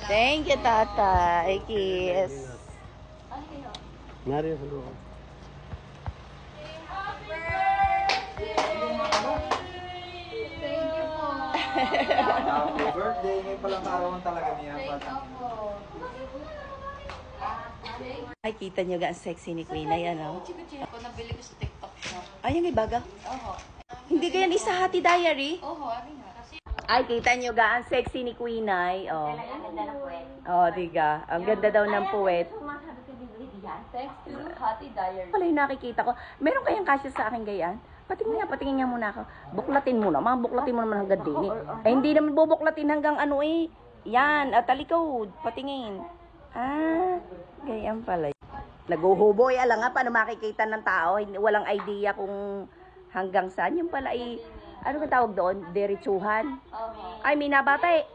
Thank you, Tatay. Kiss. Nari sa loob. Happy birthday. Ngayon palang arawan talaga niya. Ay, kita nyo ga ang sexy ni Queen. Ayan, oh. Ako nabili ko sa TikTok shop. Ay, yung ibaga. Oho. Hindi kayan isa hati diary. Oho, ano nga? Ay, kita nyo ga ang sexy ni Queen ay. Oh. Oh, diga. Ang ganda daw ng puwet. Thanks to Hati Diary. Pala yung nakikita ko. Meron kayang kasya sa akin gayaan? Patingin nga muna ako. Buklatin mo na. Mga buklatin mo naman hanggang dini. Eh, hindi naman bubuklatin hanggang ano eh. Yan, talikod. Patingin. Ah, gayaan pala. Naguhuboy. Alam nga, paano makikita ng tao? Walang idea kung hanggang saan. Yung pala ay, ano ka tawag doon? Diretsuhan. Oho. Ay, minabate.